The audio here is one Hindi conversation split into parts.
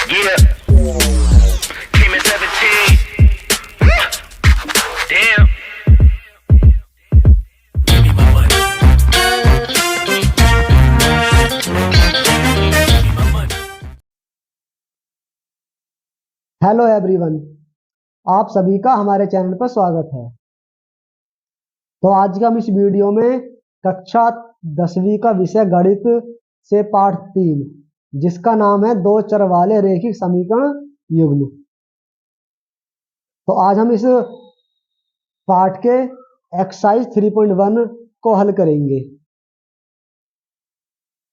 Yeah, came in 17. Damn. Give me my money. My money. Hello everyone, आप सभी का हमारे चैनल पर स्वागत है। तो आज का हम इस वीडियो में कक्षा 10वीं का विषय गणित से पाठ 3 जिसका नाम है दो चर वाले रैखिक समीकरण युग्म। तो आज हम इस पाठ के एक्सरसाइज 3.1 को हल करेंगे।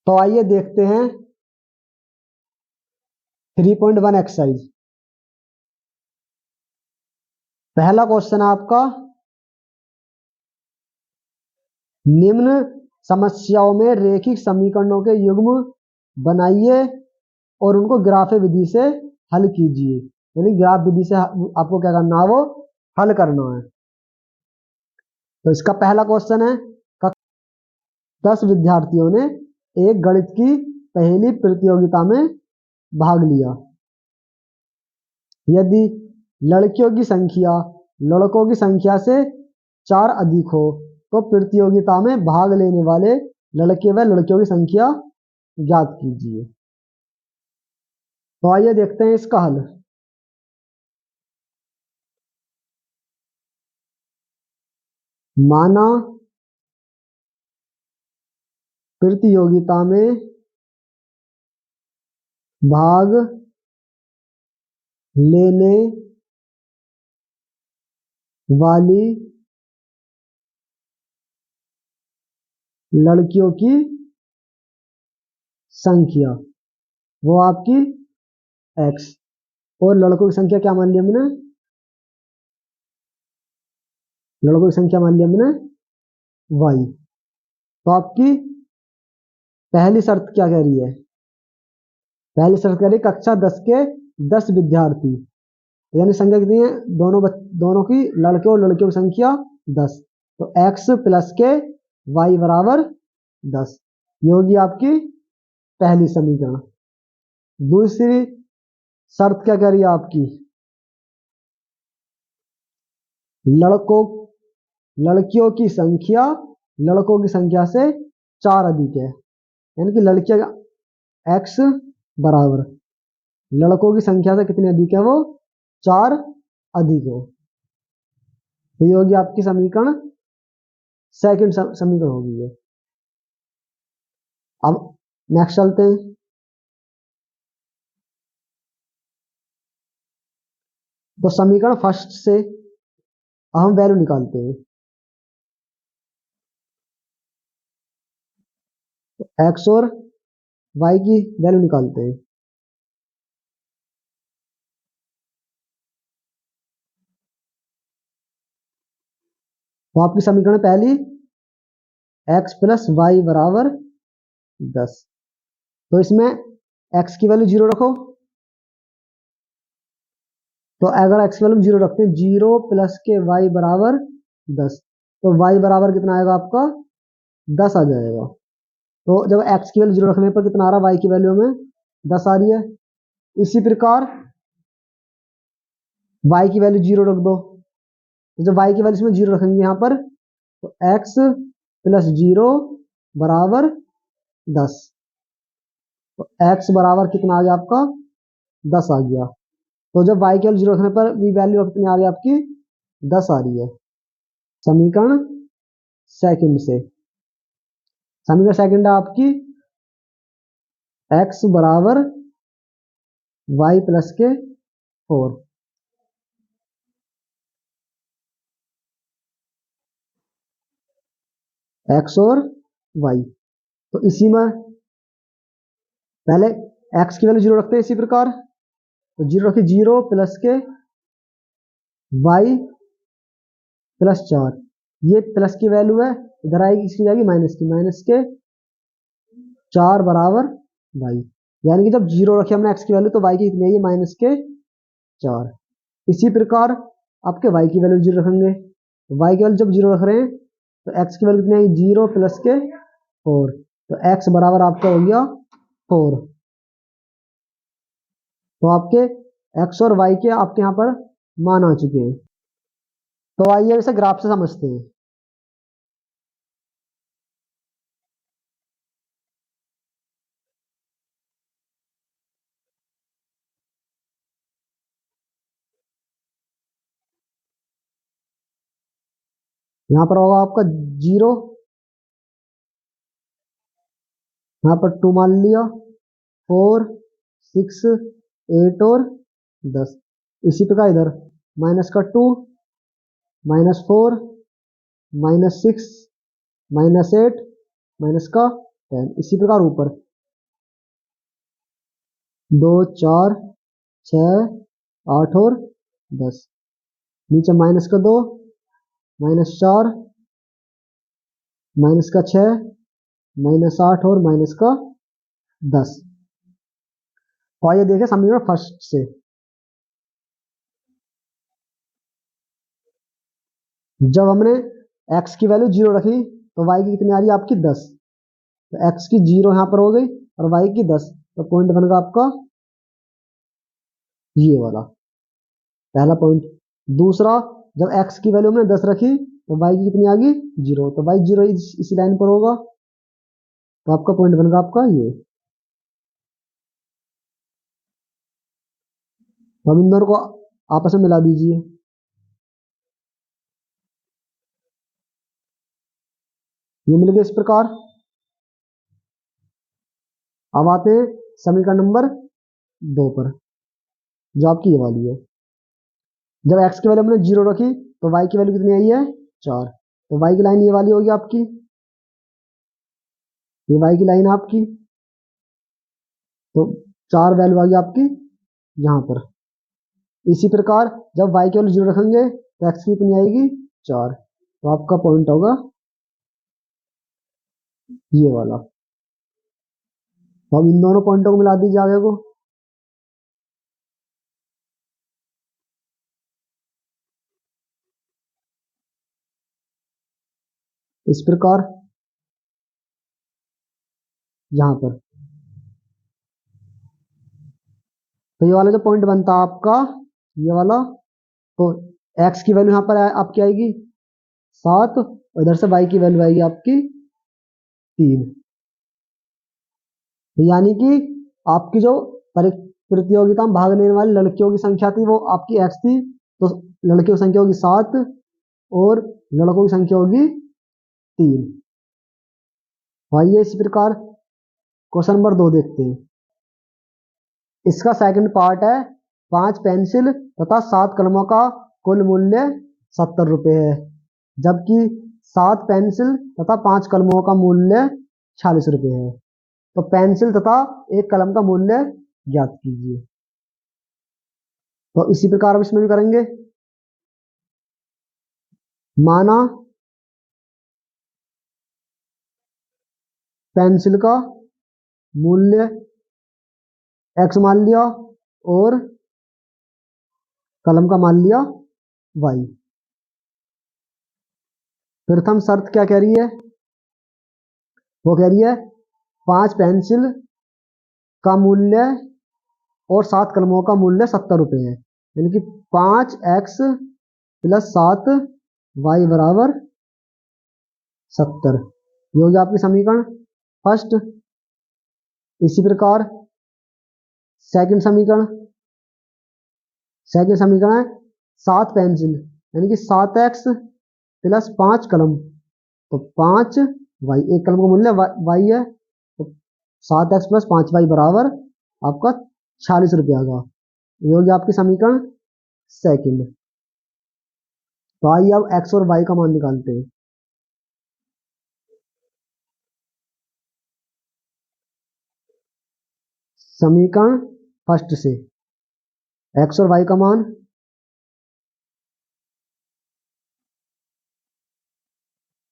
तो आइए देखते हैं 3.1 एक्सरसाइज। पहला क्वेश्चन है आपका, निम्न समस्याओं में रैखिक समीकरणों के युग्म बनाइए और उनको ग्राफ विधि से हल कीजिए। यानी ग्राफ विधि से आपको क्या करना है, वो हल करना है। तो इसका पहला क्वेश्चन है, 10 विद्यार्थियों ने एक गणित की पहली प्रतियोगिता में भाग लिया। यदि लड़कियों की संख्या लड़कों की संख्या से 4 अधिक हो तो प्रतियोगिता में भाग लेने वाले लड़के व लड़कियों की संख्या ज्ञात कीजिए। तो आइए देखते हैं इसका हल। माना प्रतियोगिता में भाग लेने वाली लड़कियों की संख्या वो आपकी x और लड़कों की संख्या क्या मान ली हमने, लड़कों की संख्या मान ली हमने y। तो आपकी पहली शर्त क्या कह रही है, पहली शर्त कह रही है कक्षा 10 के 10 विद्यार्थी, यानी संख्या कितनी है, दोनों की लड़के और लड़कियों की संख्या 10। तो x प्लस के y बराबर 10, ये होगी आपकी पहली समीकरण। दूसरी शर्त क्या कह रही है आपकी, लड़कियों की संख्या लड़कों की संख्या से 4 अधिक है, यानी कि लड़कियां x बराबर लड़कों की संख्या से कितनी अधिक है, वो 4 अधिक है। तो ये होगी आपकी समीकरण, सेकंड समीकरण होगी ये। अब नेक्स्ट चलते हैं। तो समीकरण फर्स्ट से हम वैल्यू निकालते हैं। तो x और y की वैल्यू निकालते हैं। तो आपकी समीकरण पहली x प्लस वाई बराबर 10। तो इसमें x की वैल्यू 0 रखो। तो अगर x की वैल्यू 0 रखते हैं, 0 प्लस के y बराबर 10, तो y बराबर कितना आएगा आपका 10 आ जाएगा। तो जब x की वैल्यू 0 रखने पर कितना आ रहा है, y की वैल्यू में 10 आ रही है। इसी प्रकार y की वैल्यू 0 रख दो। तो जब y की वैल्यू इसमें 0 रखेंगे यहाँ पर, तो x प्लस 0 बराबर 10। तो x बराबर कितना आ गया आपका 10 आ गया। तो जब y की वैल्यू 0 रखने पर भी वैल्यू कितनी आ रही है आपकी 10 आ रही है। समीकरण सेकंड से, समीकरण सेकंड है आपकी x बराबर y प्लस के 4। x और y, तो इसी में पहले x की वैल्यू 0 रखते हैं। इसी प्रकार तो 0 रखिए, 0 प्लस के y प्लस 4, ये प्लस की वैल्यू है, इधर आएगी इसकी जाएगी माइनस के 4 बराबर y। यानी कि जब 0 रखे हमने x की वैल्यू, तो y की कितनी है, माइनस के 4। इसी प्रकार आपके y की वैल्यू 0 रखेंगे। y की वैल्यू जब 0 रख रहे हैं, तो x की वैल्यू कितनी है, 0 प्लस के 4। तो x बराबर आपका हो गया 4। तो आपके एक्स और वाई के आपके यहाँ पर मान आ चुके हैं। तो आइए इसे ग्राफ से समझते हैं। यहाँ पर होगा आपका 0, यहाँ पर 2 मान लिया, 4, 6, 8 और 10। इसी प्रकार इधर माइनस का 2, -4, -6, -8, माइनस का 10। इसी प्रकार ऊपर 2, 4, 6, 8 और 10। नीचे माइनस का 2, -4, माइनस का 6, -8 और माइनस का 10। तो आइए देखें समीकरण फर्स्ट से। जब हमने x की वैल्यू 0 रखी तो y की कितनी आ रही है आपकी 10। तो x की 0 यहाँ पर हो गई और y की 10, तो पॉइंट बनेगा आपका ये वाला पहला पॉइंट। दूसरा, जब x की वैल्यू हमने 10 रखी तो y की कितनी आ गई 0, तो y 0 इसी लाइन पर होगा, तो आपका पॉइंट बनेगा आपका ये। तो हम इन दोनों को आपस में मिला दीजिए। ये मिल गया इस प्रकार। अब आते हैं समीकरण नंबर 2 पर, जो आपकी ये वाली है। जब x की वैल्यू हमने 0 रखी तो y की वैल्यू कितनी आई है 4, तो y की लाइन ये वाली होगी आपकी, ये y की लाइन आपकी। तो 4 वैल्यू आ गई आपकी यहाँ पर। इसी प्रकार जब y की वैल्यू 0 रखेंगे तो x की कितनी आएगी 4, तो आपका पॉइंट होगा ये वाला। तो अब इन दोनों पॉइंटों को मिला दीजिए आगे को। इस प्रकार यहाँ पर, तो ये वाला जो पॉइंट बनता है आपका ये वाला, तो x की वैल्यू यहाँ पर आपकी आएगी 7, और इधर से y की वैल्यू आएगी आपकी 3। तो यानी कि आपकी जो प्रतियोगिता में भाग लेने वाली लड़कियों की संख्या थी वो आपकी x थी, तो लड़कियों की संख्या होगी 7 और लड़कों की संख्या होगी 3। आइए इसी प्रकार क्वेश्चन नंबर 2 देखते हैं। इसका सेकंड पार्ट है 5 पेंसिल तथा 7 कलमों का कुल मूल्य 70 रुपए है, जबकि 7 पेंसिल तथा 5 कलमों का मूल्य 46 रुपए है। तो पेंसिल तथा एक कलम का मूल्य ज्ञात कीजिए। तो इसी प्रकार हम इसमें भी करेंगे। माना पेंसिल का मूल्य x मान लिया और कलम का मान लिया y। प्रथम शर्त क्या कह रही है, वो कह रही है 5 पेंसिल का मूल्य और 7 कलमों का मूल्य 70 रुपए है, यानी कि 5x + 7y बराबर 70। ये हो गया आपकी समीकरण फर्स्ट। इसी प्रकार सेकंड समीकरण है 7 पेंसिल यानी कि 7x + 5 कलम, तो 5y, एक कलम का मूल्य y है, तो 7x + 5y बराबर आपका 46 रुपये आएगा। ये होगी आपकी समीकरण सेकंड। तो आइए अब x और y का मान निकालते हैं। समीकरण फर्स्ट से x और y का मान,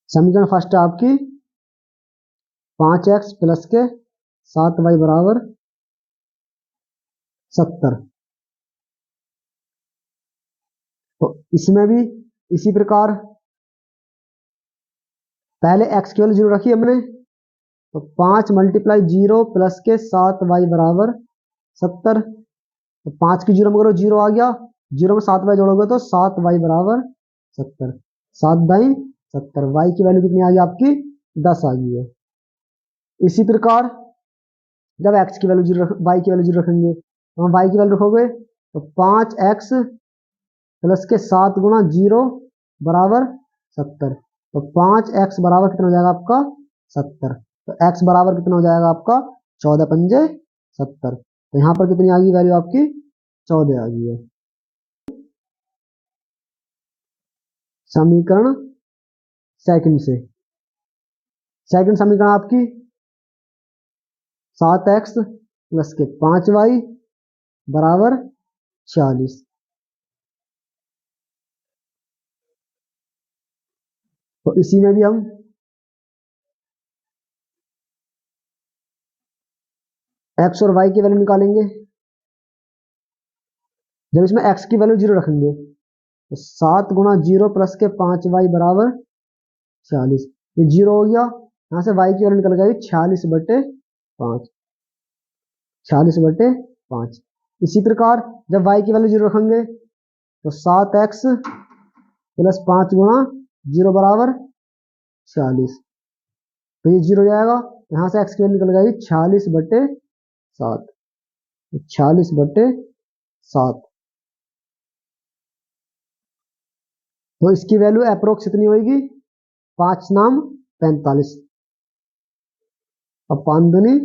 समीकरण फर्स्ट है आपकी 5x + 7y बराबर 70। तो इसमें भी इसी प्रकार पहले x की वैल्यू 0 रखी हमने, तो 5 × 0 + 7y बराबर 70। तो 5 की जीरो में करो, जीरो आ गया, जीरो में 7 वाई जोड़ोगे तो 7 वाई बराबर 70, 7 बाई 70, वाई की वैल्यू कितनी आ गई आपकी 10 आ गई है। इसी प्रकार जब एक्स की वैल्यू जीरो, वाई की वैल्यू जीरो रखेंगे तो हम वाई की वैल्यू रखोगे तो 5x प्लस के 7 गुणा जीरो बराबर 70, तो 5x बराबर कितना हो जाएगा आपका 70, तो x बराबर कितना हो जाएगा आपका 14 पंजे 70, तो यहाँ पर कितनी आ गई वैल्यू आपकी 14 आ गई है। समीकरण सेकंड से, सेकंड समीकरण आपकी 7x प्लस के 5y बराबर 46, तो इसी में भी हम x और y की वैल्यू निकालेंगे। जब इसमें x की वैल्यू जीरो रखेंगे तो 7 गुणा जीरो प्लस के 5y बराबर 46, ये जीरो हो गया, यहाँ से y की वैल्यू निकल गई 46/5, 46/5। इसी प्रकार जब y की वैल्यू जीरो रखेंगे तो 7x प्लस 5 गुणा जीरो बराबर 46, तो ये जीरो हो जाएगा, यहाँ से x की वैल्यू निकल गई 46/7, 46/7, तो इसकी वैल्यू अप्रोक्स कितनी होगी 5 नाम 45 और 5 दूनी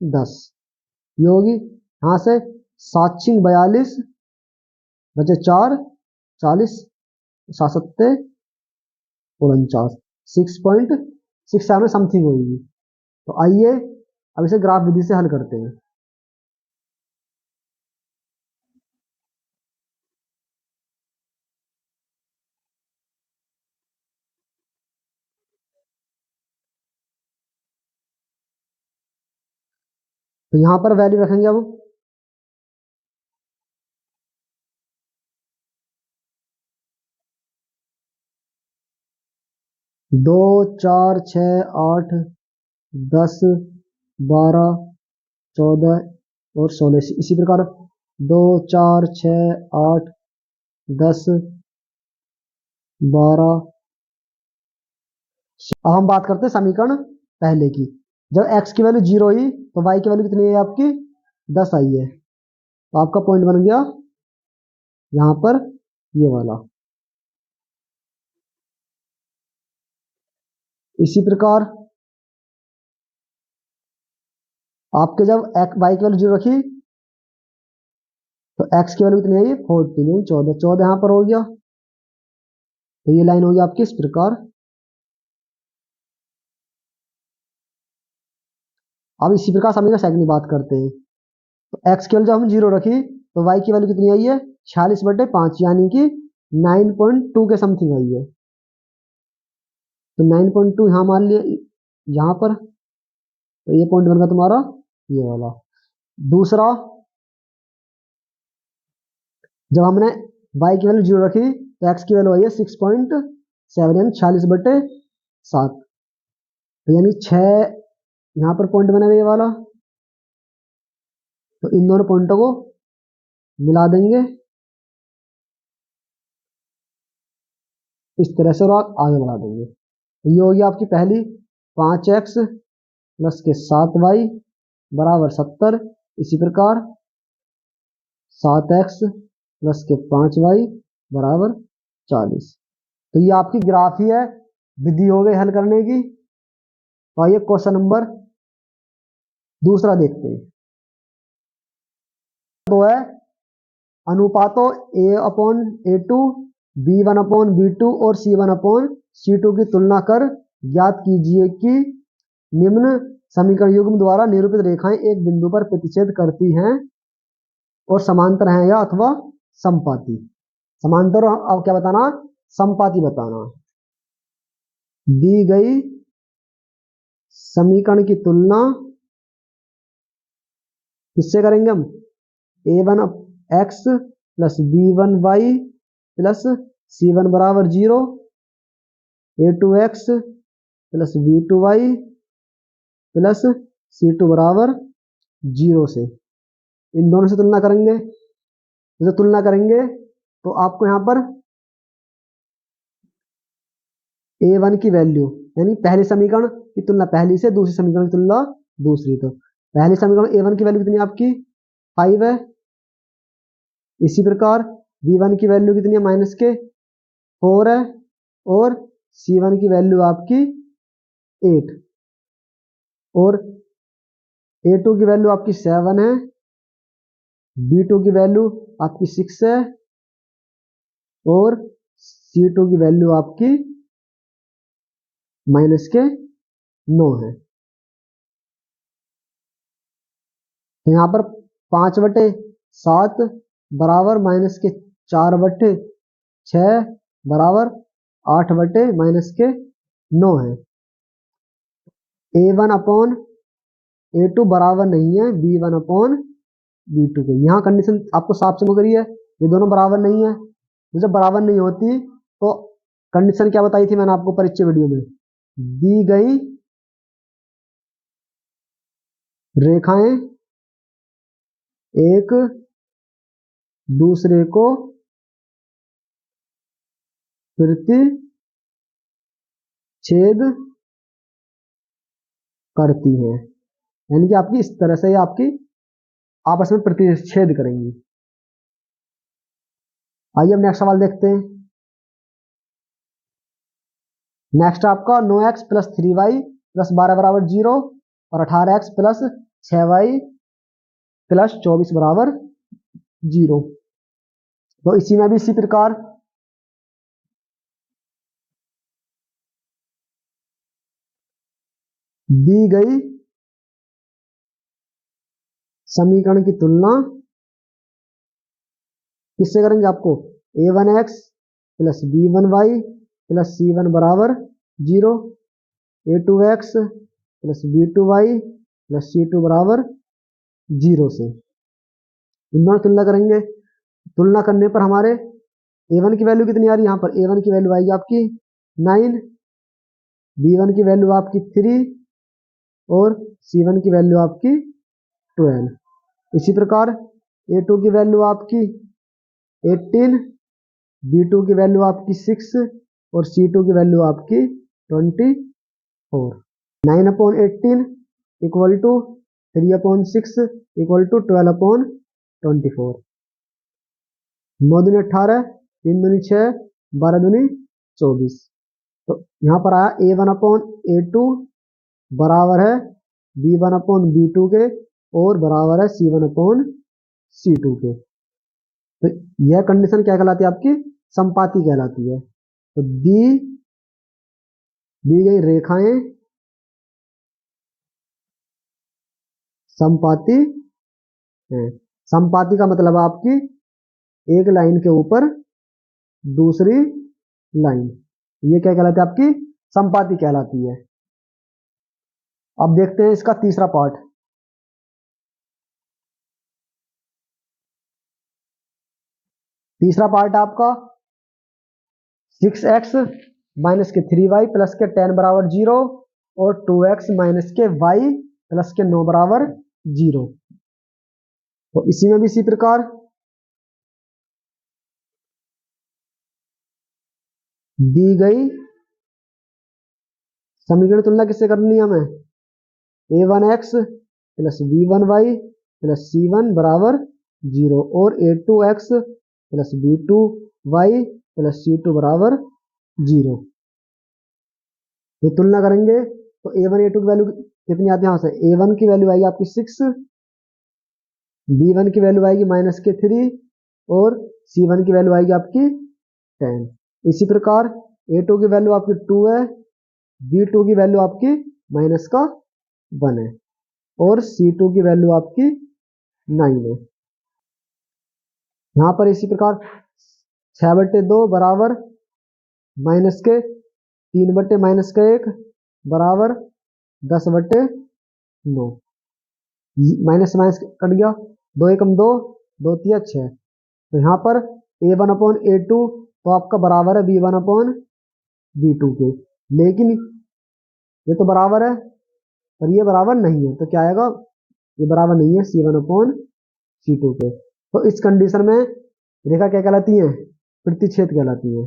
10, ये होगी। यहाँ से 7 छिंग 42 बचे 4, 40, 7 सत्ते 49, 6.67 समथिंग होगी। तो आइए अब इसे ग्राफ विधि से हल करते हैं। तो यहाँ पर वैल्यू रखेंगे अब 2, 4, 6, 8, 10, 12, 14 और 16, इसी प्रकार 2, 4, 6, 8, 10, 12। अब हम बात करते हैं समीकरण पहले की। जब x की वैल्यू जीरो हुई तो y की वैल्यू कितनी है आपकी 10 आई है, तो आपका पॉइंट बन गया यहां पर ये वाला। इसी प्रकार आपके जब y की वैल्यू जीरो रखी तो x की वैल्यू कितनी है 14, 14, 14 यहां पर हो गया, तो ये लाइन होगी आपकी इस प्रकार। अब इसी प्रकार समीकरण सेकंड की बात करते हैं। तो x की वैल्यू जब हम जीरो रखी तो y की वैल्यू कितनी आई है 46/5, यानी कि 9.2 के समथिंग आई है, तो 9.2 यहाँ मान लिया यहाँ पर, तो ये पॉइंट बन गया तुम्हारा ये वाला। दूसरा, जब हमने y की वैल्यू जीरो रखी तो x की वैल्यू आई है 6.7, यानी 46/7, तो यानी 6 यहाँ पर पॉइंट बनेगा ये वाला, तो इन दोनों पॉइंटों को मिला देंगे इस तरह से और आगे बढ़ा देंगे। तो ये होगी आपकी पहली 5x प्लस के 7y बराबर 70, इसी प्रकार 7x प्लस के 5y बराबर 40। तो ये आपकी ग्राफ ही है, विधि हो गई हल करने की। तो आइए क्वेश्चन नंबर दूसरा देखते हैं। तो है अनुपातों a/a2, b1/b2 और c1/c2 की तुलना कर ज्ञात कीजिए कि निम्न समीकरण युग्म द्वारा निरूपित रेखाएं एक बिंदु पर प्रतिच्छेद करती हैं और समांतर हैं या अथवा समपाती। समांतर अब क्या बताना, समपाती बताना। दी गई समीकरण की तुलना किससे करेंगे हम, a1x plus b1y plus c1 बराबर 0, a2x plus b2y plus c2 बराबर 0 से। इन दोनों से तुलना करेंगे, जब तुलना करेंगे तो आपको यहाँ पर A1 की वैल्यू, यानी पहले समीकरण की तुलना पहली से, दूसरी समीकरण की तुलना दूसरी। तो पहले समीकरण A1 की वैल्यू कितनी है आपकी 5 है। इसी प्रकार B1 की वैल्यू कितनी है -4 है, और C1 की वैल्यू आपकी 8, और A2 की वैल्यू आपकी 7 है, B2 की वैल्यू आपकी 6 है, और C2 की वैल्यू आपकी -9 है। तो यहाँ पर 5/7 बराबर -4/6 बराबर 8/-9 है। A1/A2 बराबर नहीं है B1/B2 के। यहाँ कंडीशन आपको साफ समझ रही है, ये दोनों बराबर नहीं है। तो जब बराबर नहीं होती तो कंडीशन क्या बताई थी मैंने आपको परिचय वीडियो में, दी गई रेखाएं एक दूसरे को प्रतिच्छेद करती हैं, यानी कि आपकी इस तरह से आपकी आपस में प्रतिच्छेद करेंगी। आइए अब नेक्स्ट सवाल देखते हैं। नेक्स्ट आपका 9x + 3y + 12 = 0 और 18x + 6y + 24 = 0। तो इसी में भी इसी प्रकार दी गई समीकरण की तुलना किससे करेंगे, आपको A1x + B1y + C1 = 0, A2x + B2y + C2 = 0 से इन दोनों तुलना करेंगे। तुलना करने पर हमारे A1 की वैल्यू कितनी आ रही है, यहाँ पर A1 की वैल्यू आएगी आपकी 9, B1 की वैल्यू आपकी 3 और C1 की वैल्यू आपकी 12। इसी प्रकार A2 की वैल्यू आपकी 18, B2 की वैल्यू आपकी 6 और C2 की वैल्यू आपकी 24। 9/18 = 3/6 = 12/24। 9 दूनी 18, 3 दूनी 6, 12 दूनी 24। तो यहाँ पर आया A1/A2 बराबर है B1/B2 के और बराबर है C1/C2 के। तो यह कंडीशन क्या कहलाती है, आपकी संपाती कहलाती है। तो दी गई रेखाएं संपाती हैं। संपाती का मतलब आपकी एक लाइन के ऊपर दूसरी लाइन, ये क्या कहलाती है, आपकी संपाती कहलाती है। अब देखते हैं इसका तीसरा पार्ट। तीसरा पार्ट आपका 6x - 3y + 10 = 0 और 2x - y + 9 = 0। तो इसी में भी इसी प्रकार दी गई समीकरण तुलना किससे करनी है हमें, A1x + B1y + C1 = 0 और A2x + B2y + C2 = 0। ये तुलना करेंगे तो A1 A2 की वैल्यू कितनी आती है, यहाँ से A1 की वैल्यू आएगी आपकी 6, B1 की वैल्यू आएगी -3 और C1 की वैल्यू आएगी आपकी 10। इसी प्रकार A2 की वैल्यू आपकी 2 है, B2 की वैल्यू आपकी -1 है और C2 की वैल्यू आपकी 9 है। यहाँ पर इसी प्रकार 6/2 बराबर -3/-1 बराबर 10/9। माइनस माइनस कट गया, 2 एकम 2, 2 तिया 6। तो यहाँ पर A1/A2 तो आपका बराबर है B1/B2 के, लेकिन ये तो बराबर है और ये बराबर नहीं है, तो क्या आएगा, ये बराबर नहीं है C1/C2 C2 पे। तो इस कंडीशन में रेखा क्या कहलाती है? प्रतिच्छेद कहलाती है।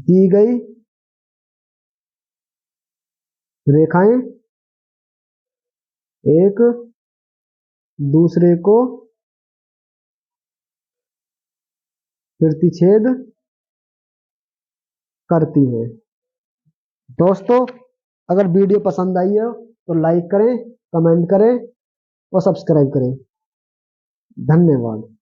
दी गई रेखाएं एक दूसरे को प्रतिच्छेद करती है। दोस्तों, अगर वीडियो पसंद आई हो तो लाइक करें, कमेंट करें और सब्सक्राइब करें। धन्यवाद।